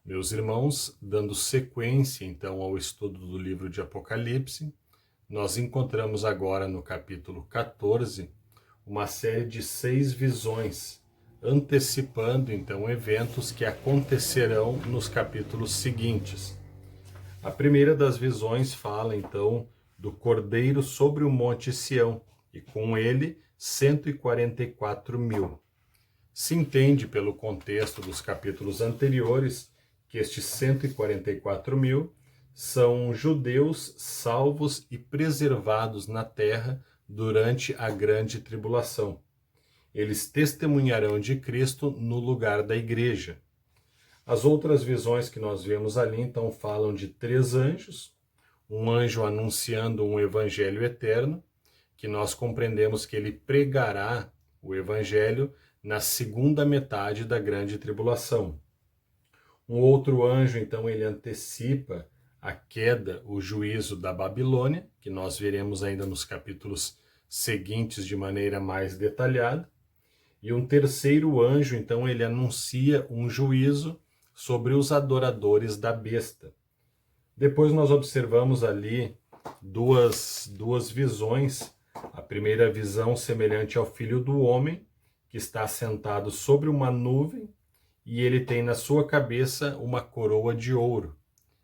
Meus irmãos, dando sequência então ao estudo do livro de Apocalipse, nós encontramos agora no capítulo 14 uma série de 6 visões, antecipando então eventos que acontecerão nos capítulos seguintes. A primeira das visões fala então do Cordeiro sobre o Monte Sião, e com ele 144 mil. Se entende pelo contexto dos capítulos anteriores que estes 144 mil são judeus salvos e preservados na terra durante a grande tribulação. Eles testemunharão de Cristo no lugar da igreja. As outras visões que nós vemos ali, então, falam de 3 anjos, um anjo anunciando um evangelho eterno, que nós compreendemos que ele pregará o evangelho na segunda metade da grande tribulação. Um outro anjo, então, ele antecipa a queda, o juízo da Babilônia, que nós veremos ainda nos capítulos seguintes de maneira mais detalhada. E um terceiro anjo, então, ele anuncia um juízo sobre os adoradores da besta. Depois nós observamos ali duas visões. A primeira visão semelhante ao Filho do Homem, que está sentado sobre uma nuvem, e ele tem na sua cabeça uma coroa de ouro.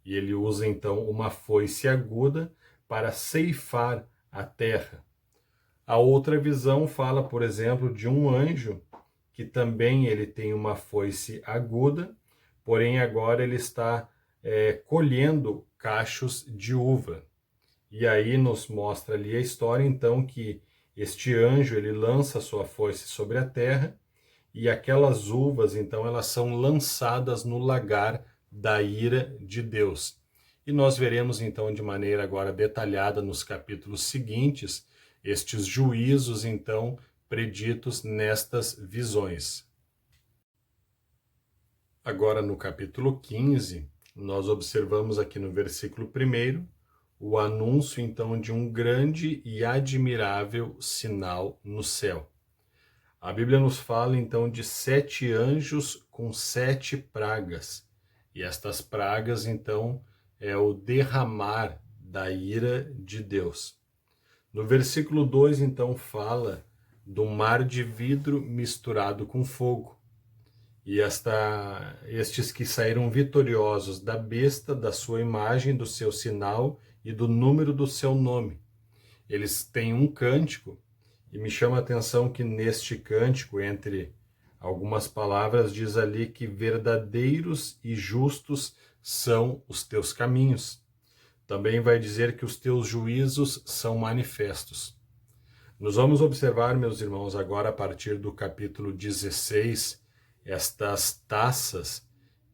E ele usa então uma foice aguda para ceifar a terra. A outra visão fala, por exemplo, de um anjo que também ele tem uma foice aguda, porém agora ele está colhendo cachos de uva. E aí nos mostra ali a história então que este anjo ele lança sua foice sobre a terra, e aquelas uvas, então, elas são lançadas no lagar da ira de Deus. E nós veremos, então, de maneira agora detalhada nos capítulos seguintes, estes juízos, então, preditos nestas visões. Agora, no capítulo 15, nós observamos aqui no versículo 1 o anúncio, então, de um grande e admirável sinal no céu. A Bíblia nos fala então de 7 anjos com 7 pragas. E estas pragas então é o derramar da ira de Deus. No versículo 2 então fala do mar de vidro misturado com fogo. E estes que saíram vitoriosos da besta, da sua imagem, do seu sinal e do número do seu nome. Eles têm um cântico. E me chama a atenção que neste cântico, entre algumas palavras, diz ali que verdadeiros e justos são os teus caminhos. Também vai dizer que os teus juízos são manifestos. Nós vamos observar, meus irmãos, agora a partir do capítulo 16, estas taças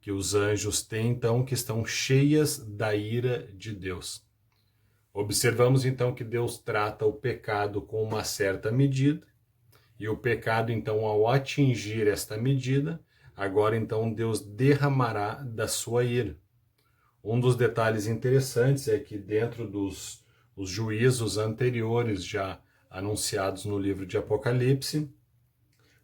que os anjos têm, então, que estão cheias da ira de Deus. Observamos então que Deus trata o pecado com uma certa medida, e o pecado então ao atingir esta medida, agora então Deus derramará da sua ira. Um dos detalhes interessantes é que dentro dos juízos anteriores já anunciados no livro de Apocalipse,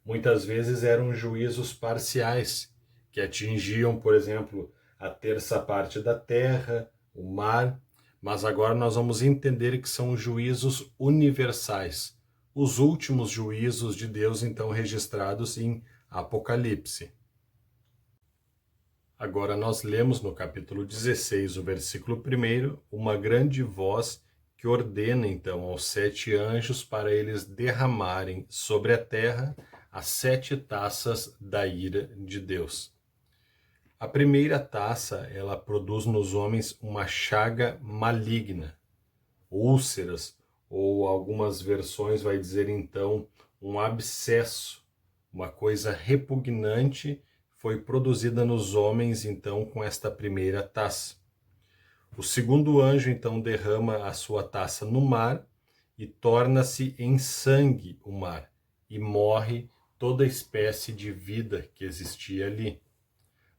muitas vezes eram juízos parciais, que atingiam, por exemplo, a terça parte da terra, o mar. Mas agora nós vamos entender que são juízos universais, os últimos juízos de Deus, então, registrados em Apocalipse. Agora nós lemos no capítulo 16, o versículo 1, uma grande voz que ordena, então, aos 7 anjos para eles derramarem sobre a terra as 7 taças da ira de Deus. A primeira taça, ela produz nos homens uma chaga maligna, úlceras, ou algumas versões vai dizer então um abscesso, uma coisa repugnante foi produzida nos homens então com esta primeira taça. O segundo anjo então derrama a sua taça no mar e torna-se em sangue o mar, e morre toda espécie de vida que existia ali.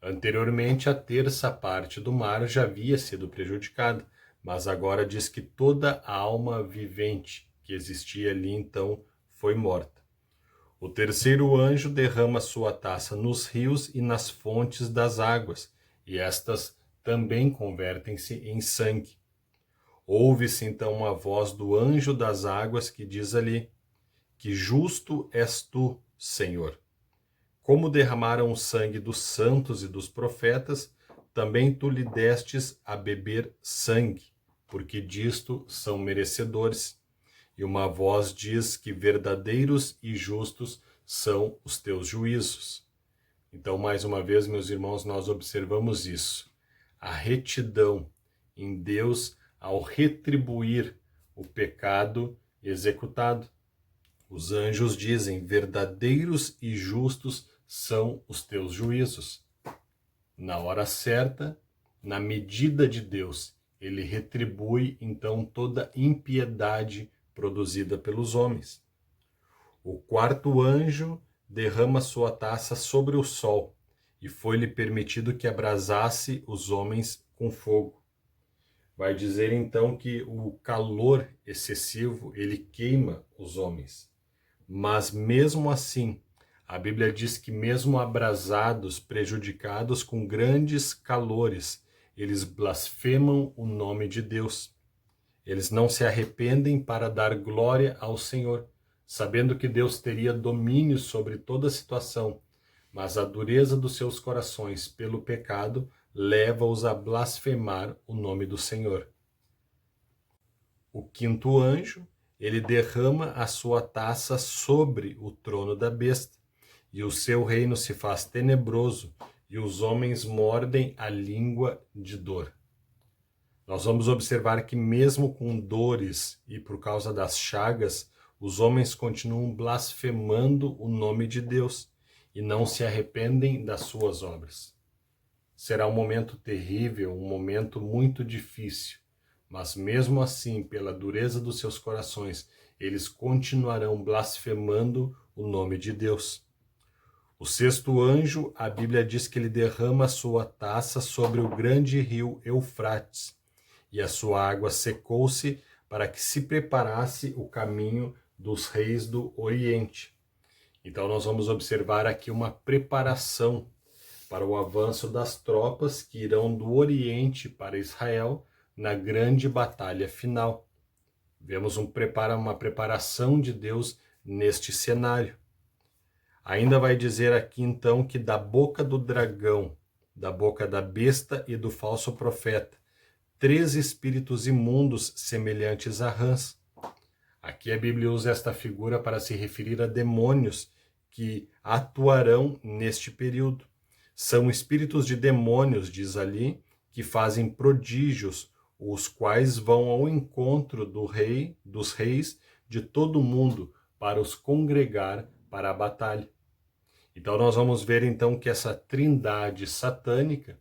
Anteriormente, a terça parte do mar já havia sido prejudicada, mas agora diz que toda a alma vivente que existia ali, então, foi morta. O terceiro anjo derrama sua taça nos rios e nas fontes das águas, e estas também convertem-se em sangue. Ouve-se então uma voz do anjo das águas que diz ali: que justo és tu, Senhor. Como derramaram o sangue dos santos e dos profetas, também tu lhe destes a beber sangue, porque disto são merecedores. E uma voz diz que verdadeiros e justos são os teus juízos. Então, mais uma vez, meus irmãos, nós observamos isso. A retidão em Deus ao retribuir o pecado executado. Os anjos dizem: verdadeiros e justos são os teus juízos. Na hora certa, na medida de Deus, ele retribui então toda impiedade produzida pelos homens. O quarto anjo derrama sua taça sobre o sol, e foi-lhe permitido que abrasasse os homens com fogo. Vai dizer então que o calor excessivo, ele queima os homens. Mas mesmo assim, a Bíblia diz que mesmo abrasados, prejudicados com grandes calores, eles blasfemam o nome de Deus. Eles não se arrependem para dar glória ao Senhor, sabendo que Deus teria domínio sobre toda a situação, mas a dureza dos seus corações pelo pecado leva-os a blasfemar o nome do Senhor. O quinto anjo, ele derrama a sua taça sobre o trono da besta, e o seu reino se faz tenebroso, e os homens mordem a língua de dor. Nós vamos observar que mesmo com dores e por causa das chagas, os homens continuam blasfemando o nome de Deus e não se arrependem das suas obras. Será um momento terrível, um momento muito difícil, mas mesmo assim, pela dureza dos seus corações, eles continuarão blasfemando o nome de Deus. O sexto anjo, a Bíblia diz que ele derrama a sua taça sobre o grande rio Eufrates, e a sua água secou-se para que se preparasse o caminho dos reis do Oriente. Então nós vamos observar aqui uma preparação para o avanço das tropas que irão do Oriente para Israel na grande batalha final. Vemos uma preparação de Deus neste cenário. Ainda vai dizer aqui então que da boca do dragão, da boca da besta e do falso profeta, 3 espíritos imundos semelhantes a rãs. Aqui a Bíblia usa esta figura para se referir a demônios que atuarão neste período. São espíritos de demônios, diz ali, que fazem prodígios, os quais vão ao encontro dos reis de todo o mundo para os congregar para a batalha. Então nós vamos ver então que essa trindade satânica,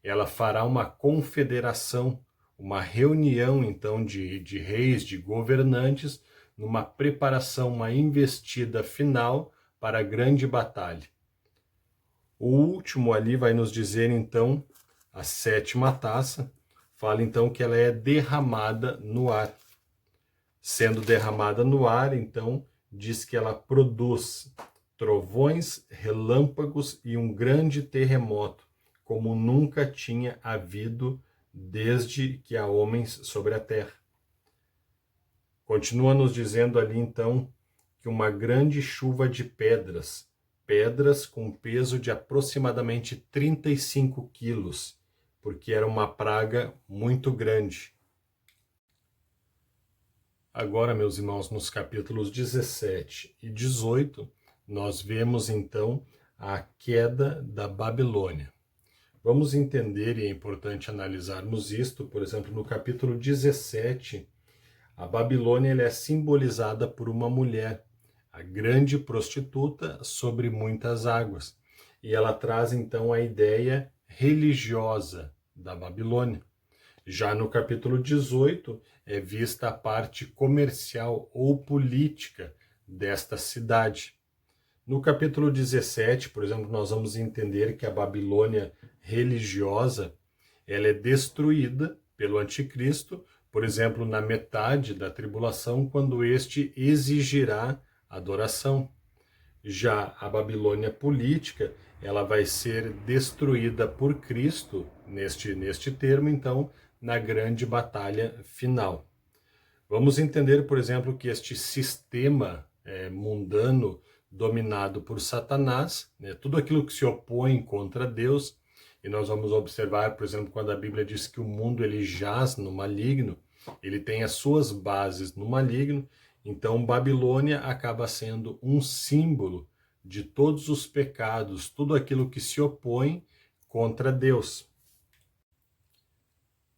ela fará uma confederação, uma reunião então de reis, de governantes, numa preparação, uma investida final para a grande batalha. O último ali vai nos dizer então, a 7ª taça, fala então que ela é derramada no ar. Sendo derramada no ar, então, diz que ela produz trovões, relâmpagos e um grande terremoto, como nunca tinha havido desde que há homens sobre a terra. Continua nos dizendo ali então que uma grande chuva de pedras com peso de aproximadamente 35 quilos, porque era uma praga muito grande. Agora, meus irmãos, nos capítulos 17 e 18, nós vemos então a queda da Babilônia. Vamos entender, e é importante analisarmos isto, por exemplo, no capítulo 17, a Babilônia é simbolizada por uma mulher, a grande prostituta sobre muitas águas. E ela traz então a ideia religiosa da Babilônia. Já no capítulo 18 é vista a parte comercial ou política desta cidade. No capítulo 17, por exemplo, nós vamos entender que a Babilônia religiosa, ela é destruída pelo anticristo, por exemplo, na metade da tribulação, quando este exigirá adoração. Já a Babilônia política, ela vai ser destruída por Cristo, neste termo, então, na grande batalha final. Vamos entender, por exemplo, que este sistema mundano dominado por Satanás, né, tudo aquilo que se opõe contra Deus, e nós vamos observar, por exemplo, quando a Bíblia diz que o mundo ele jaz no maligno, ele tem as suas bases no maligno, então Babilônia acaba sendo um símbolo de todos os pecados, tudo aquilo que se opõe contra Deus.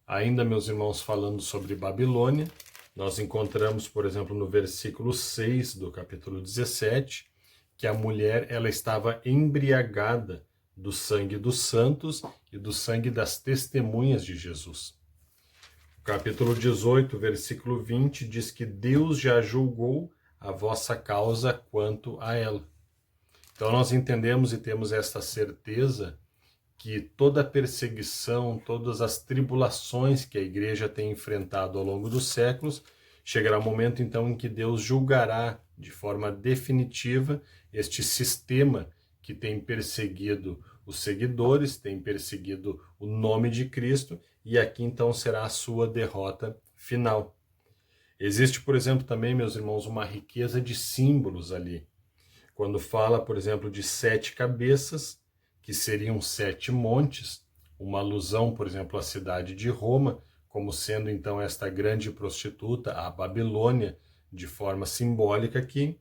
Ainda, meus irmãos, falando sobre Babilônia, nós encontramos, por exemplo, no versículo 6 do capítulo 17, que a mulher ela estava embriagada do sangue dos santos e do sangue das testemunhas de Jesus. O capítulo 18, versículo 20, diz que Deus já julgou a vossa causa quanto a ela. Então nós entendemos e temos esta certeza que toda a perseguição, todas as tribulações que a igreja tem enfrentado ao longo dos séculos, chegará o momento então em que Deus julgará de forma definitiva este sistema que tem perseguido os seguidores, tem perseguido o nome de Cristo, e aqui então será a sua derrota final. Existe, por exemplo, também, meus irmãos, uma riqueza de símbolos ali. Quando fala, por exemplo, de 7 cabeças, que seriam 7 montes, uma alusão, por exemplo, à cidade de Roma, como sendo então esta grande prostituta, a Babilônia, de forma simbólica aqui.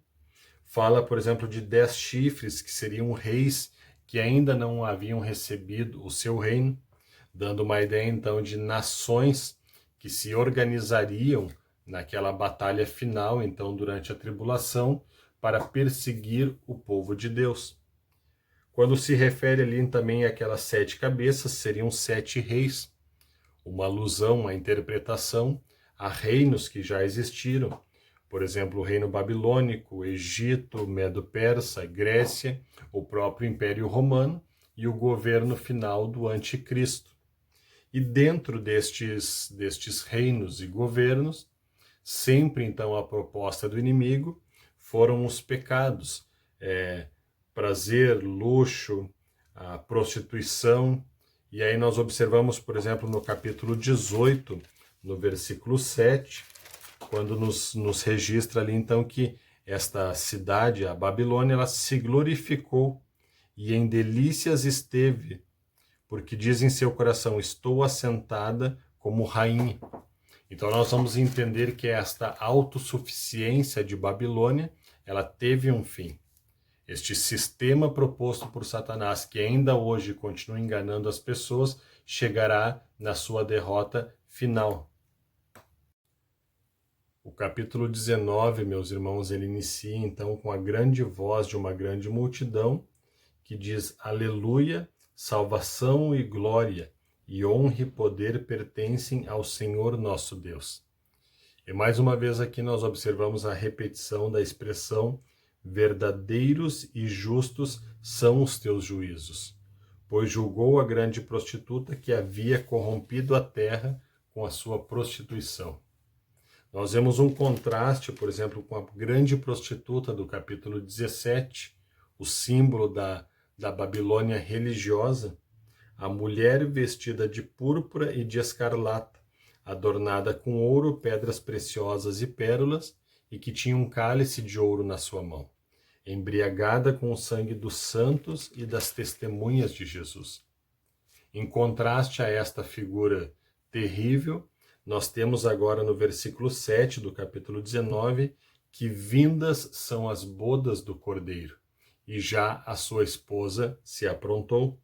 Fala, por exemplo, de 10 chifres, que seriam reis que ainda não haviam recebido o seu reino, dando uma ideia então de nações que se organizariam naquela batalha final, então durante a tribulação, para perseguir o povo de Deus. Quando se refere ali também àquelas 7 cabeças, seriam 7 reis, uma alusão, uma interpretação a reinos que já existiram. Por exemplo, o reino babilônico, Egito, Medo-Persa, Grécia, o próprio Império Romano e o governo final do Anticristo. E dentro destes reinos e governos, sempre então a proposta do inimigo foram os pecados, prazer, luxo, a prostituição. E aí nós observamos, por exemplo, no capítulo 18, no versículo 7, quando nos registra ali então que esta cidade, a Babilônia, ela se glorificou e em delícias esteve, porque diz em seu coração, estou assentada como rainha. Então nós vamos entender que esta autossuficiência de Babilônia, ela teve um fim. Este sistema proposto por Satanás, que ainda hoje continua enganando as pessoas, chegará na sua derrota final. O capítulo 19, meus irmãos, ele inicia então com a grande voz de uma grande multidão, que diz, Aleluia, salvação e glória, e honra e poder pertencem ao Senhor nosso Deus. E mais uma vez aqui nós observamos a repetição da expressão, verdadeiros e justos são os teus juízos, pois julgou a grande prostituta que havia corrompido a terra com a sua prostituição. Nós vemos um contraste, por exemplo, com a grande prostituta do capítulo 17, o símbolo da Babilônia religiosa, a mulher vestida de púrpura e de escarlata, adornada com ouro, pedras preciosas e pérolas, e que tinha um cálice de ouro na sua mão, embriagada com o sangue dos santos e das testemunhas de Jesus. Em contraste a esta figura terrível, nós temos agora no versículo 7 do capítulo 19, que vindas são as bodas do Cordeiro, e já a sua esposa se aprontou.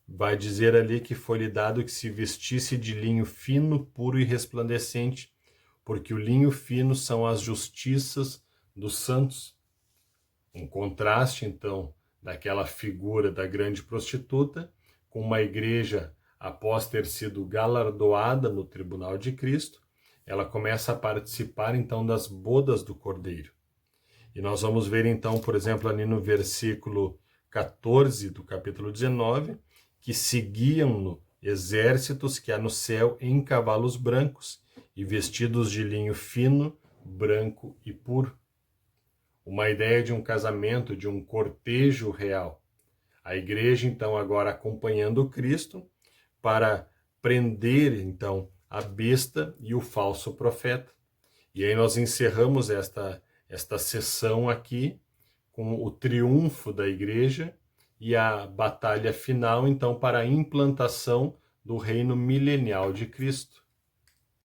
Vai dizer ali que foi-lhe dado que se vestisse de linho fino, puro e resplandecente, porque o linho fino são as justiças dos santos. Um contraste, então, daquela figura da grande prostituta, com uma igreja, após ter sido galardoada no tribunal de Cristo, ela começa a participar, então, das bodas do Cordeiro. E nós vamos ver, então, por exemplo, ali no versículo 14 do capítulo 19, que seguiam-no exércitos que há no céu em cavalos brancos e vestidos de linho fino, branco e puro. uma ideia de um casamento, de um cortejo real. A igreja, então, agora acompanhando Cristo para prender, então, a besta e o falso profeta. E aí nós encerramos esta sessão aqui com o triunfo da igreja e a batalha final, então, para a implantação do reino milenial de Cristo.